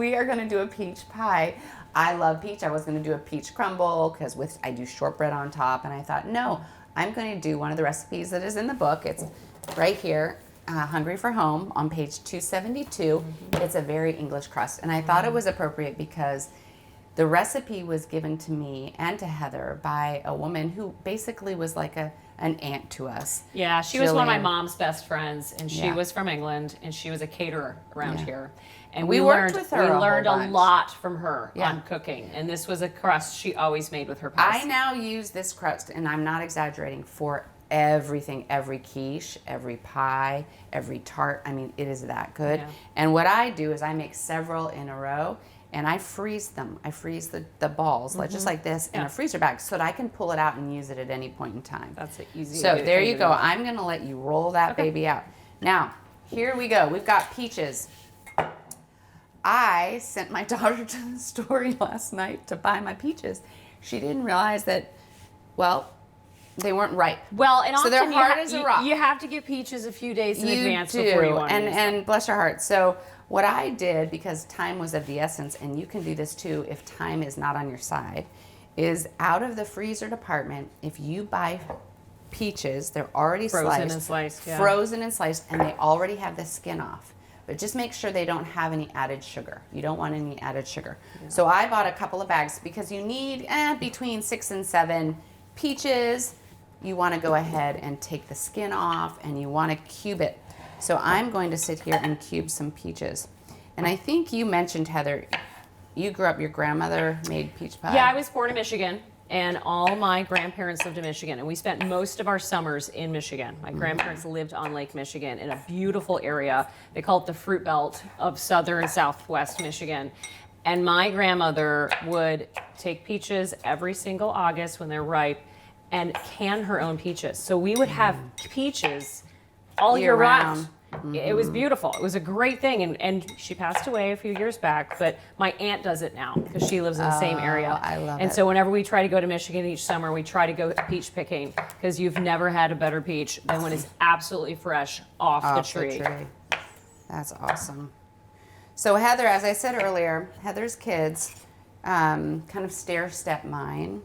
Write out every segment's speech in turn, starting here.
we are going to do a peach pie. I love peach. I was going to do a peach crumble because I do shortbread on top. And I thought, no, I'm going to do one of the recipes that is in the book. It's right here, Hungry for Home on page 272. It's a very English crust. And I thought it was appropriate because the recipe was given to me and to Heather by a woman who basically was like an aunt to us. Yeah, she was one of my mom's best friends, and she was from England, and she was a caterer around here. And we worked learned with her we learned a a bunch. lot from her on cooking. And this was a crust she always made with her pies. I now use this crust, and I'm not exaggerating, for everything, every quiche, every pie, every tart. I mean, it is that good. Yeah. And what I do is I make several in a row, and I freeze them. I freeze the balls, like just like this, in a freezer bag so that I can pull it out and use it at any point in time. That's an easy So way there to you do go. that. I'm going to let you roll that baby out. Now, here we go. We've got peaches. I sent my daughter to the store last night to buy my peaches. She didn't realize that, well, they weren't ripe. Well, and so often they're hard as a rock. You have to get peaches a few days in You advance do, before you want to use them. and bless your heart. So what I did, because time was of the essence, and you can do this too if time is not on your side, is out of the freezer department, if you buy peaches, they're already Frozen and sliced, yeah. frozen and sliced, and they already have the skin off. But just make sure they don't have any added sugar. You don't want any added sugar. Yeah. So I bought a couple of bags because you need between 6 and 7 peaches. You want to go ahead and take the skin off, and you want to cube it. So I'm going to sit here and cube some peaches. And I think you mentioned, Heather, you grew up, your grandmother made peach pie. Yeah, I was born in Michigan, and all my grandparents lived in Michigan, and we spent most of our summers in Michigan. My grandparents lived on Lake Michigan in a beautiful area. They call it the Fruit Belt of southern southwest Michigan. And my grandmother would take peaches every single August when they're ripe and can her own peaches. So we would have peaches all year round. It was beautiful. It was a great thing, and she passed away a few years back, but my aunt does it now because she lives in the same area. I love it. And so whenever we try to go to Michigan each summer, we try to go peach picking because you've never had a better peach than when it's absolutely fresh off the tree. That's awesome. So Heather, as I said earlier, Heather's kids kind of stair-step mine,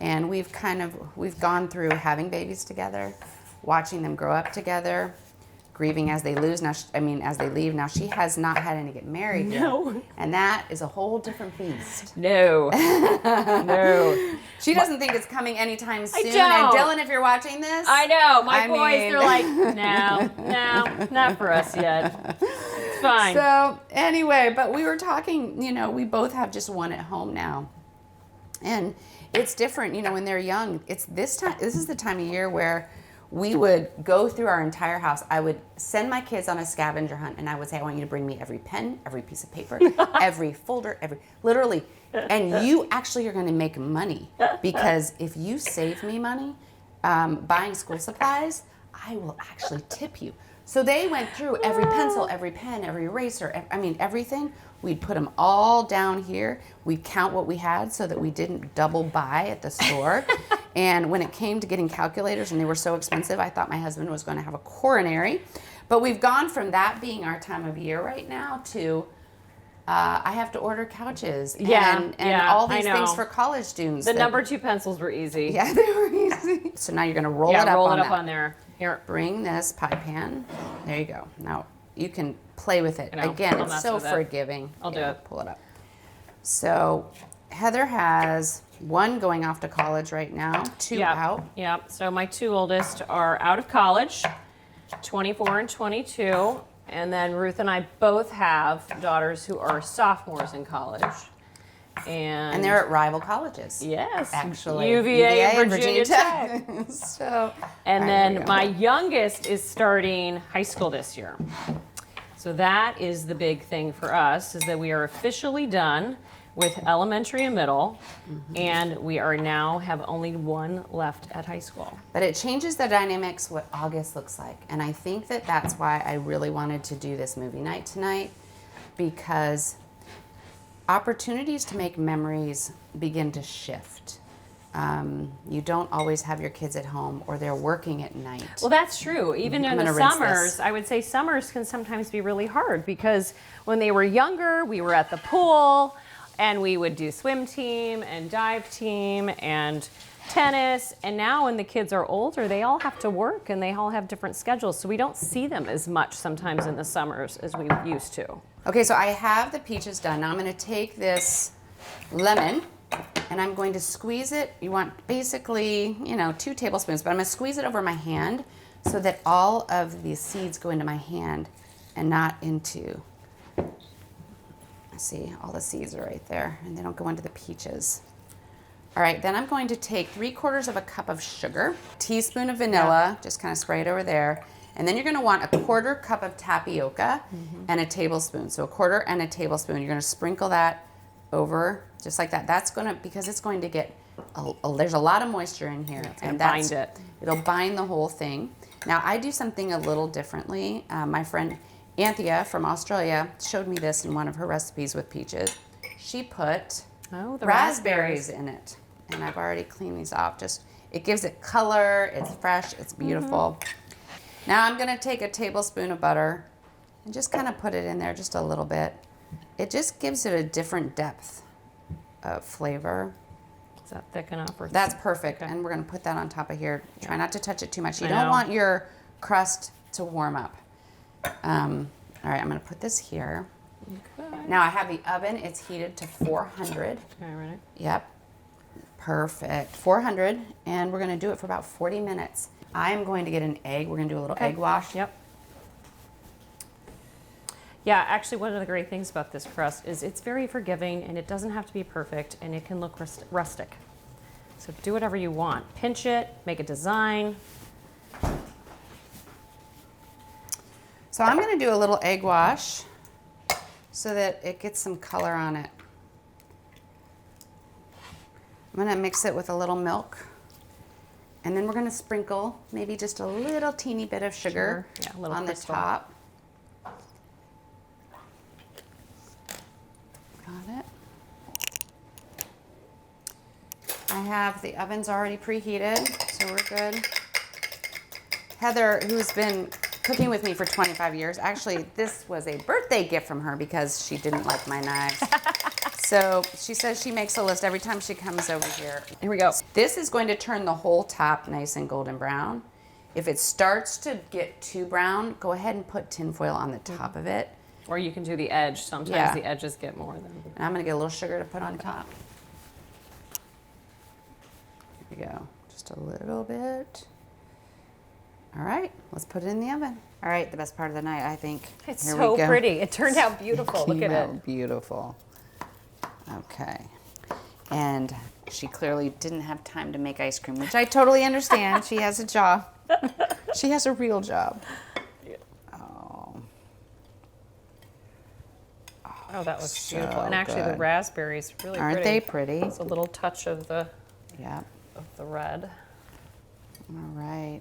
and we've gone through having babies together, watching them grow up together, grieving as they lose. Now, as they leave. Now, she has not had any get married yet. No. And that is a whole different beast. No. No. She doesn't think it's coming anytime soon. don't. And Dylan, if you're watching this. I know. My boys, mean- they're like, no, not for us yet. It's fine. So, anyway, but we were talking, we both have just one at home now. And it's different, when they're young. It's this is the time of year where we would go through our entire house. I would send my kids on a scavenger hunt, and I would say, I want you to bring me every pen, every piece of paper, every folder, literally. And you actually are going to make money, because if you save me money buying school supplies, I will actually tip you. So they went through every pencil, every pen, every eraser, everything. We'd put them all down here. We'd count what we had so that we didn't double buy at the store. And when it came to getting calculators, and they were so expensive, I thought my husband was going to have a coronary. But we've gone from that being our time of year right now to I have to order couches and all these things for college students. The number 2 pencils were easy. Yeah, they were easy. So now you're going to roll it up roll on it up that. on there. Here. Bring this pie pan. There you go. Now you can play with it. Again, I'll it's mess so with it. forgiving. I'll do it. Pull it up. So Heather has one going off to college right now, 2 out. Yeah. So my 2 oldest are out of college, 24 and 22. And then Ruth and I both have daughters who are sophomores in college. And they're at rival colleges. Yes, actually. UVA and Virginia Tech. So, and then my youngest is starting high school this year. So that is the big thing for us, is that we are officially done with elementary and middle, and we are now have only one left at high school. But it changes the dynamics what August looks like. And I think that that's why I really wanted to do this movie night tonight, because opportunities to make memories begin to shift. You don't always have your kids at home, or they're working at night. Well, that's true. Even in the gonna rinse summers, this. I would say summers can sometimes be really hard because when they were younger, we were at the pool and we would do swim team and dive team and tennis. And now when the kids are older, they all have to work and they all have different schedules. So we don't see them as much sometimes in the summers as we used to. Okay, so I have the peaches done. Now I'm going to take this lemon and I'm going to squeeze it. You want basically, 2 tablespoons, but I'm going to squeeze it over my hand so that all of the seeds go into my hand and not into, see, all the seeds are right there and they don't go into the peaches. All right, then I'm going to take 3/4 of a cup of sugar, teaspoon of vanilla, just kind of spray it over there. And then you're gonna want a 1/4 cup of tapioca and a tablespoon. So 1/4 and a tablespoon. You're gonna sprinkle that over just like that. That's gonna, because it's going to get, there's a lot of moisture in here. And bind it. It'll bind the whole thing. Now I do something a little differently. My friend Anthea from Australia showed me this in one of her recipes with peaches. She put Oh, the raspberries in it. And I've already cleaned these off. Just, it gives it color, it's fresh, it's beautiful. Now I'm gonna take a tablespoon of butter and just kind of put it in there just a little bit. It just gives it a different depth of flavor. Is that thick enough? Or That's perfect. Okay. And we're gonna put that on top of here. Try not to touch it too much. You I don't know. want your crust to warm up. All right, I'm gonna put this here. Okay. Now I have the oven, it's heated to 400. Okay, ready? Yep. Perfect. 400, and we're going to do it for about 40 minutes. I'm going to get an egg. We're going to do a little egg wash. Yep. Yeah, actually, one of the great things about this crust is it's very forgiving, and it doesn't have to be perfect, and it can look rustic. So do whatever you want. Pinch it, make a design. So I'm going to do a little egg wash so that it gets some color on it. I'm going to mix it with a little milk, and then we're going to sprinkle maybe just a little teeny bit of sugar Yeah, a little on crystal. the top. Got it. I have the ovens already preheated, so we're good. Heather, who's been cooking with me for 25 years, actually this was a birthday gift from her because she didn't like my knives. So she says she makes a list every time she comes over here. Here we go. This is going to turn the whole top nice and golden brown. If it starts to get too brown, go ahead and put tin foil on the top of it. Or you can do the edge. Sometimes Yeah. the edges get more than. And I'm gonna get a little sugar to put on top. Here we go, just a little bit. All right, let's put it in the oven. All right, the best part of the night, I think. It's Here so we go. pretty. It turned out beautiful. Look at it. Beautiful. Okay. And she clearly didn't have time to make ice cream, which I totally understand. She has a job. She has a real job. Oh. Oh, that looks So beautiful. And actually, the good. raspberries really Aren't pretty. they pretty? It's a little touch of the Yeah. red. All right.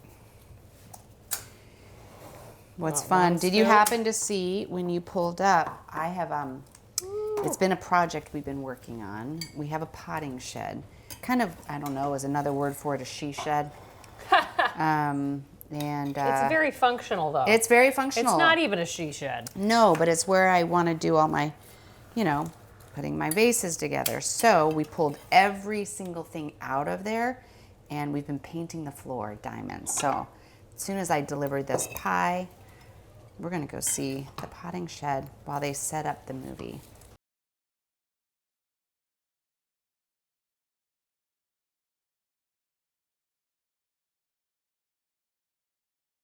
What's Not fun? one Did you scoop. happen to see when you pulled up? I have it's been a project we've been working on. We have a potting shed. Kind of, I don't know, is another word for it, a she shed. And It's very functional, though. it's very functional. It's not even a she shed. No, but it's where I want to do all my, putting my vases together. So we pulled every single thing out of there, and we've been painting the floor diamonds. So as soon as I delivered this pie, we're going to go see the potting shed while they set up the movie.